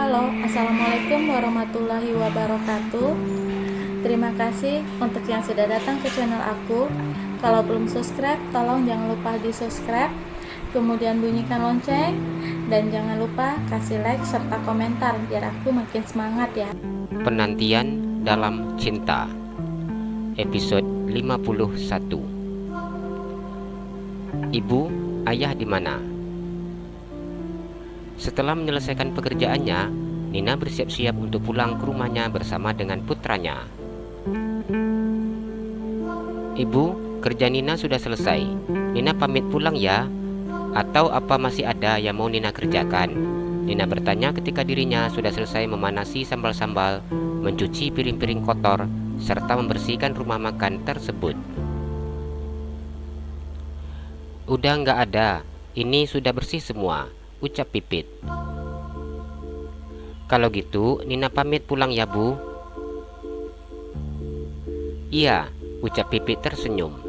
Halo, Assalamualaikum warahmatullahi wabarakatuh. Terima kasih untuk yang sudah datang ke channel aku. Kalau belum subscribe, tolong jangan lupa di subscribe, kemudian bunyikan lonceng, dan jangan lupa kasih like serta komentar biar aku makin semangat ya. Penantian dalam Cinta, episode 51. Ibu, ayah di mana? Setelah menyelesaikan pekerjaannya, Nina bersiap-siap untuk pulang ke rumahnya bersama dengan putranya. Ibu, kerja Nina sudah selesai. Nina pamit pulang ya? Atau apa masih ada yang mau Nina kerjakan? Nina bertanya ketika dirinya sudah selesai memanasi sambal-sambal, mencuci piring-piring kotor, serta membersihkan rumah makan tersebut. Udah nggak ada, ini sudah bersih semua, ucap Pipit. Kalau gitu, Nina pamit pulang ya, Bu. Iya, ucap Pipit tersenyum.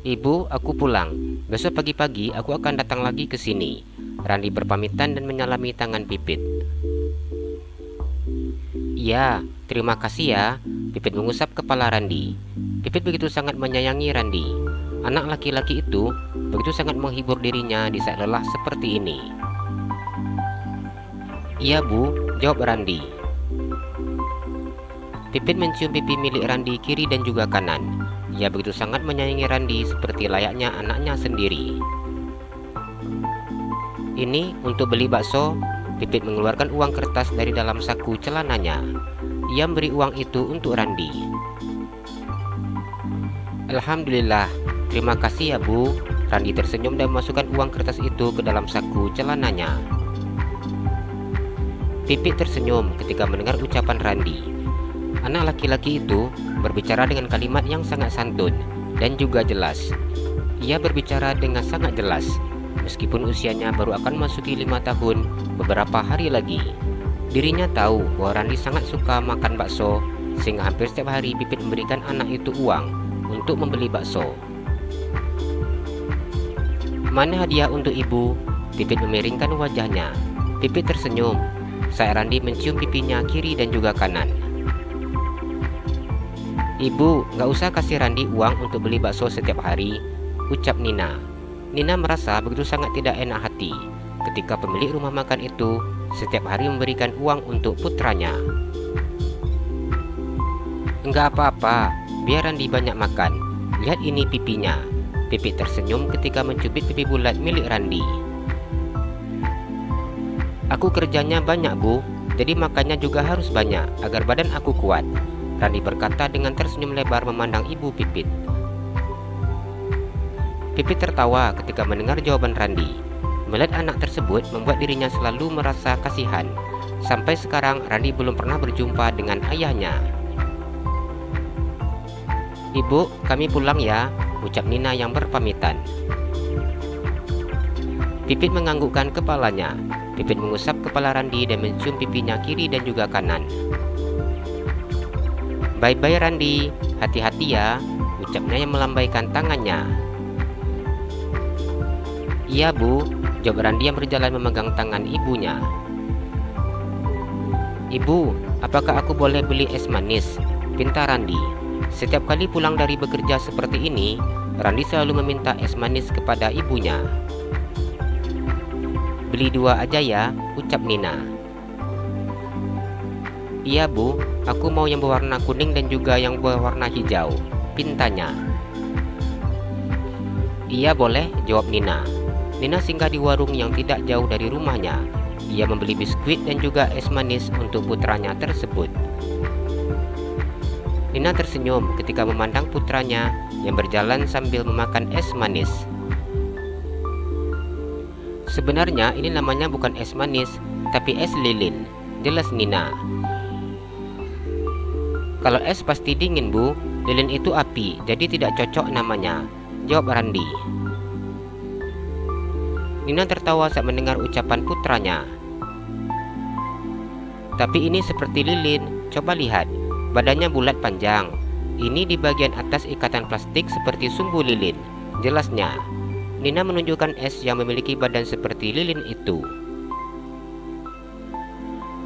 Ibu, aku pulang. Besok pagi-pagi aku akan datang lagi ke sini. Randi berpamitan dan menyalami tangan Pipit. Iya, terima kasih ya. Pipit mengusap kepala Randi. Pipit begitu sangat menyayangi Randi. Anak laki-laki itu begitu sangat menghibur dirinya di saat lelah seperti ini. Iya, Bu, jawab Randi. Pipit mencium pipi milik Randi kiri dan juga kanan. Ia begitu sangat menyayangi Randi seperti layaknya anaknya sendiri. Ini untuk beli bakso. Pipit mengeluarkan uang kertas dari dalam saku celananya. Ia memberi uang itu untuk Randi. Alhamdulillah, terima kasih ya, Bu. Randi tersenyum dan memasukkan uang kertas itu ke dalam saku celananya. Pipit tersenyum ketika mendengar ucapan Randi. Anak laki-laki itu berbicara dengan kalimat yang sangat santun dan juga jelas. Ia berbicara dengan sangat jelas, meskipun usianya baru akan memasuki 5 tahun beberapa hari lagi. Dirinya tahu bahwa Randi sangat suka makan bakso, sehingga hampir setiap hari Pipit memberikan anak itu uang untuk membeli bakso. Mana hadiah untuk ibu? Pipit memiringkan wajahnya. Pipit tersenyum saat Randi mencium pipinya kiri dan juga kanan. Ibu, gak usah kasih Randi uang untuk beli bakso setiap hari, ucap Nina. Nina merasa begitu sangat tidak enak hati ketika pemilik rumah makan itu setiap hari memberikan uang untuk putranya. Enggak apa-apa, biar Randi banyak makan. Lihat ini pipinya. Pipit tersenyum ketika mencubit pipi bulat milik Randi. Aku kerjanya banyak, Bu, jadi makannya juga harus banyak agar badan aku kuat. Randi berkata dengan tersenyum lebar memandang ibu Pipit. Pipit tertawa ketika mendengar jawaban Randi. Melihat anak tersebut membuat dirinya selalu merasa kasihan. Sampai sekarang Randi belum pernah berjumpa dengan ayahnya. Ibu, kami pulang ya, ucap Nina yang berpamitan. Pipit menganggukkan kepalanya. Pipit mengusap kepala Randi dan mencium pipinya kiri dan juga kanan. Bye-bye Randi, hati-hati ya, ucapnya yang melambaikan tangannya. Iya, Bu, jawab Randi yang berjalan memegang tangan ibunya. Ibu, apakah aku boleh beli es manis? Pinta Randi. Setiap kali pulang dari bekerja seperti ini, Randi selalu meminta es manis kepada ibunya. Beli 2 aja ya, ucap Nina. Iya, Bu, aku mau yang berwarna kuning dan juga yang berwarna hijau, pintanya. Iya boleh, jawab Nina. Nina singgah di warung yang tidak jauh dari rumahnya. Ia membeli biskuit dan juga es manis untuk putranya tersebut. Nina tersenyum ketika memandang putranya yang berjalan sambil memakan es manis. Sebenarnya ini namanya bukan es manis, tapi es lilin, jelas Nina. Kalau es pasti dingin, Bu. Lilin itu api, jadi tidak cocok namanya, jawab Randi. Nina tertawa saat mendengar ucapan putranya. Tapi ini seperti lilin, coba lihat. Badannya bulat panjang. Ini di bagian atas ikatan plastik seperti sumbu lilin, jelasnya. Nina menunjukkan es yang memiliki badan seperti lilin itu.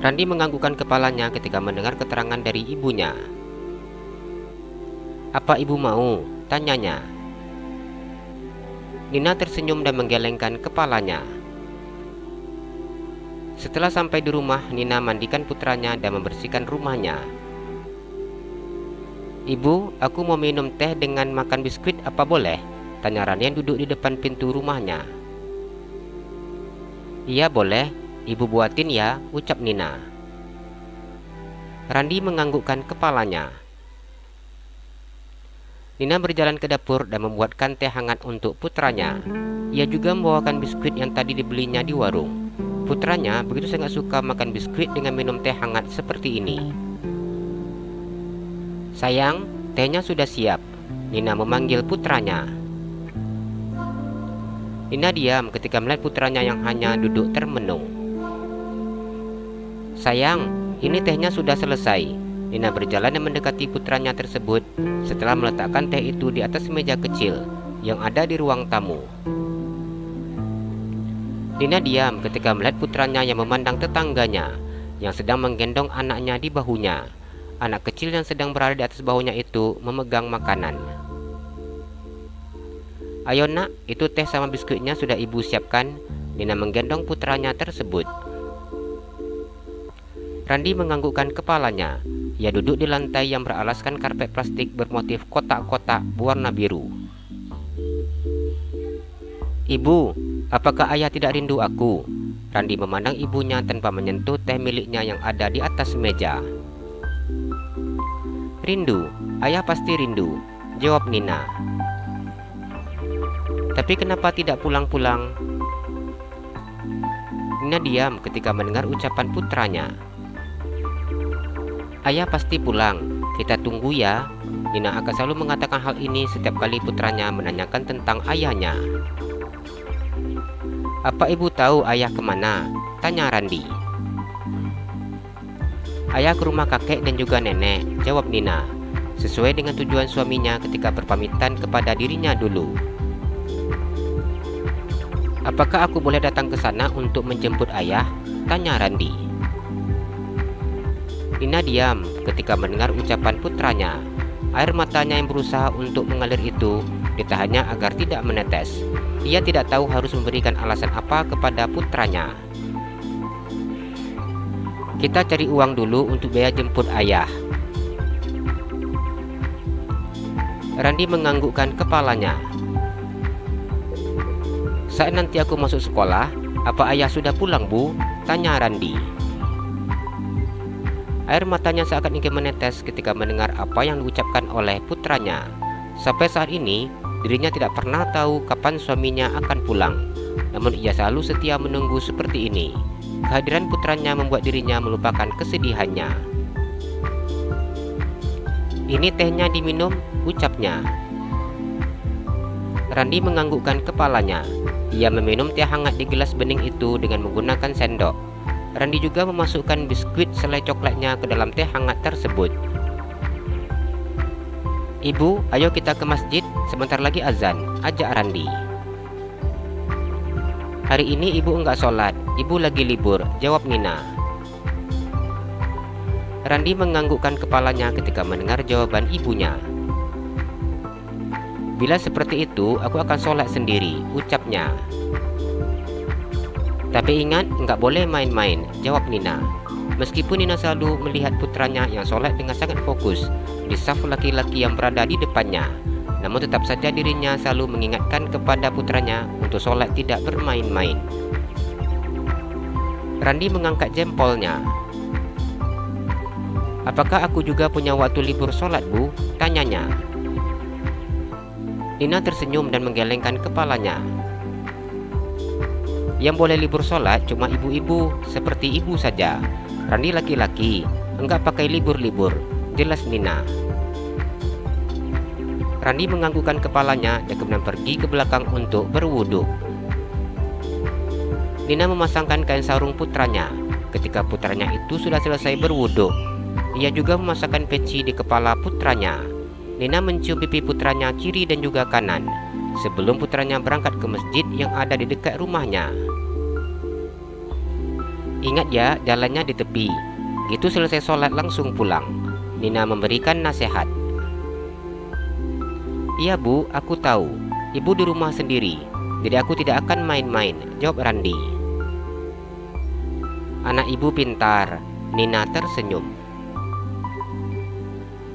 Randi menganggukkan kepalanya ketika mendengar keterangan dari ibunya. "Apa ibu mau?" tanyanya. Nina tersenyum dan menggelengkan kepalanya. Setelah sampai di rumah, Nina mandikan putranya dan membersihkan rumahnya. "Ibu, aku mau minum teh dengan makan biskuit, apa boleh?" tanya Randi yang duduk di depan pintu rumahnya. "Iya boleh, ibu buatin ya," ucap Nina. Randi menganggukkan kepalanya. Nina berjalan ke dapur dan membuatkan teh hangat untuk putranya. Ia juga membawakan biskuit yang tadi dibelinya di warung. Putranya begitu sangat suka makan biskuit dengan minum teh hangat seperti ini. "Sayang, tehnya sudah siap," Nina memanggil putranya. Nina diam ketika melihat putranya yang hanya duduk termenung. "Sayang, ini tehnya sudah selesai." Nina berjalan dan mendekati putranya tersebut setelah meletakkan teh itu di atas meja kecil yang ada di ruang tamu. Nina diam ketika melihat putranya yang memandang tetangganya yang sedang menggendong anaknya di bahunya. Anak kecil yang sedang berada di atas bahunya itu memegang makanan. "Ayo nak, itu teh sama biskuitnya sudah ibu siapkan." Nina menggendong putranya tersebut. Randi menganggukkan kepalanya. Ia duduk di lantai yang beralaskan karpet plastik bermotif kotak-kotak berwarna biru. "Ibu, apakah ayah tidak rindu aku?" Randi memandang ibunya tanpa menyentuh teh miliknya yang ada di atas meja. "Rindu, ayah pasti rindu," jawab Nina. "Tapi kenapa tidak pulang-pulang?" Nina diam ketika mendengar ucapan putranya. "Ayah pasti pulang, kita tunggu ya." Nina akan selalu mengatakan hal ini setiap kali putranya menanyakan tentang ayahnya. "Apa ibu tahu ayah kemana?" tanya Randi. "Ayah ke rumah kakek dan juga nenek," jawab Nina, sesuai dengan tujuan suaminya ketika berpamitan kepada dirinya dulu. "Apakah aku boleh datang ke sana untuk menjemput ayah?" tanya Randi. Nina diam ketika mendengar ucapan putranya. Air matanya yang berusaha untuk mengalir itu ditahannya agar tidak menetes. Ia tidak tahu harus memberikan alasan apa kepada putranya. "Kita cari uang dulu untuk biaya jemput ayah." Randi menganggukkan kepalanya. "Saat nanti aku masuk sekolah, apa ayah sudah pulang, Bu?" tanya Randi. Air matanya seakan ingin menetes ketika mendengar apa yang diucapkan oleh putranya. Sampai saat ini, dirinya tidak pernah tahu kapan suaminya akan pulang. Namun ia selalu setia menunggu seperti ini. Kehadiran putranya membuat dirinya melupakan kesedihannya. "Ini tehnya diminum," ucapnya. Randi menganggukkan kepalanya. Ia meminum teh hangat di gelas bening itu dengan menggunakan sendok. Randi juga memasukkan biskuit selai coklatnya ke dalam teh hangat tersebut. "Ibu, ayo kita ke masjid, sebentar lagi azan," ajak Randi. "Hari ini ibu enggak sholat, ibu lagi libur," jawab Nina. Randi menganggukkan kepalanya ketika mendengar jawaban ibunya. "Bila seperti itu, aku akan sholat sendiri," ucapnya. "Tapi ingat, enggak boleh main-main," jawab Nina. Meskipun Nina selalu melihat putranya yang sholat dengan sangat fokus di saf laki-laki yang berada di depannya, namun tetap saja dirinya selalu mengingatkan kepada putranya untuk sholat tidak bermain-main. Randi mengangkat jempolnya. "Apakah aku juga punya waktu libur sholat, Bu?" tanyanya. Nina tersenyum dan menggelengkan kepalanya. "Yang boleh libur sholat cuma ibu-ibu seperti ibu saja. Randi laki-laki, enggak pakai libur-libur," jelas Nina. Randi menganggukkan kepalanya dan kemudian pergi ke belakang untuk berwudu. Nina memasangkan kain sarung putranya. Ketika putranya itu sudah selesai berwudu, ia juga memasangkan peci di kepala putranya. Nina mencium pipi putranya kiri dan juga kanan sebelum putranya berangkat ke masjid yang ada di dekat rumahnya. Ingat ya, jalannya di tepi. Gitu selesai sholat langsung pulang. Nina memberikan nasihat. Iya Bu, aku tahu. Ibu di rumah sendiri, jadi aku tidak akan main-main, jawab Randi. Anak ibu pintar, Nina tersenyum.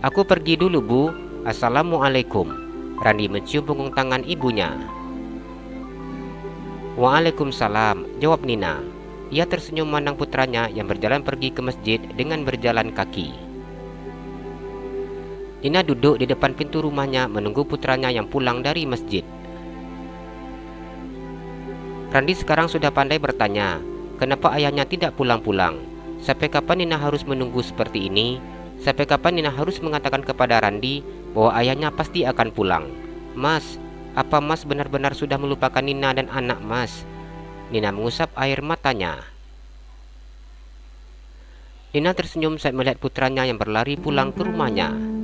Aku pergi dulu Bu, Assalamualaikum. Randi mencium punggung tangan ibunya. Waalaikumsalam, jawab Nina. Ia tersenyum memandang putranya yang berjalan pergi ke masjid dengan berjalan kaki. Nina duduk di depan pintu rumahnya menunggu putranya yang pulang dari masjid. Randi sekarang sudah pandai bertanya, kenapa ayahnya tidak pulang-pulang? Sampai kapan Nina harus menunggu seperti ini? Sampai kapan Nina harus mengatakan kepada Randi bahwa ayahnya pasti akan pulang? Mas, apa Mas benar-benar sudah melupakan Nina dan anak Mas? Nina mengusap air matanya. Nina tersenyum saat melihat putranya yang berlari pulang ke rumahnya.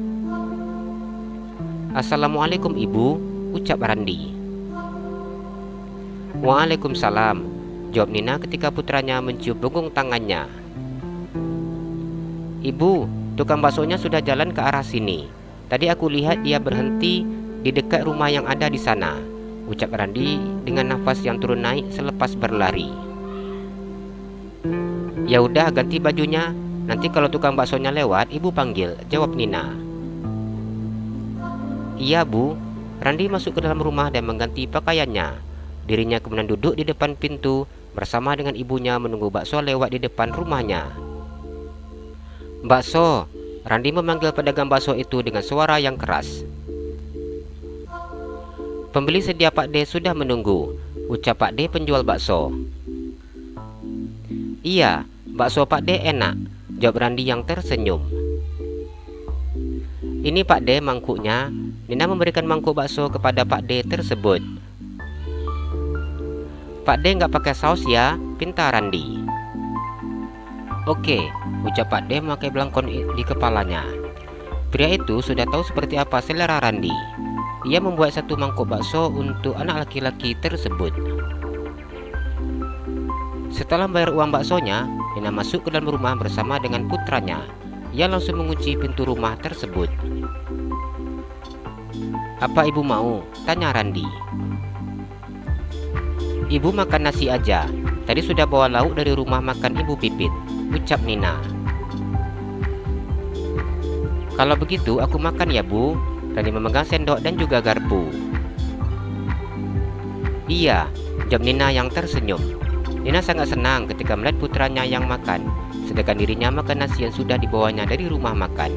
Assalamualaikum Ibu, ucap Randi. Waalaikumsalam, jawab Nina ketika putranya mencium punggung tangannya. Ibu, tukang baksonya sudah jalan ke arah sini. Tadi aku lihat dia berhenti di dekat rumah yang ada di sana, ucap Randi dengan nafas yang turun naik selepas berlari. Ya udah, ganti bajunya. Nanti kalau tukang baksonya lewat, Ibu panggil, jawab Nina. Iya Bu. Randi masuk ke dalam rumah dan mengganti pakaiannya. Dirinya kemudian duduk di depan pintu bersama dengan ibunya menunggu bakso lewat di depan rumahnya. Bakso, Randi memanggil pedagang bakso itu dengan suara yang keras. Pembeli sedia Pak D sudah menunggu, ucap Pak D penjual bakso. Iya, bakso Pak D enak, jawab Randi yang tersenyum. Ini Pak D mangkuknya. Nina memberikan mangkuk bakso kepada Pak D tersebut. Pak D nggak pakai saus ya, pinta Randi. Oke, ucap Pak D memakai belangkon di kepalanya. Pria itu sudah tahu seperti apa selera Randi. Ia membuat satu mangkuk bakso untuk anak laki-laki tersebut. Setelah membayar uang baksonya, Nina masuk ke dalam rumah bersama dengan putranya. Ia langsung mengunci pintu rumah tersebut. Apa Ibu mau? Tanya Randi. Ibu makan nasi aja. Tadi sudah bawa lauk dari rumah makan Ibu Pipit, ucap Nina. Kalau begitu aku makan ya Bu. Randi memegang sendok dan juga garpu. Iya, jawab Nina yang tersenyum. Nina sangat senang ketika melihat putranya yang makan, sedangkan dirinya makan nasi yang sudah dibawanya dari rumah makan.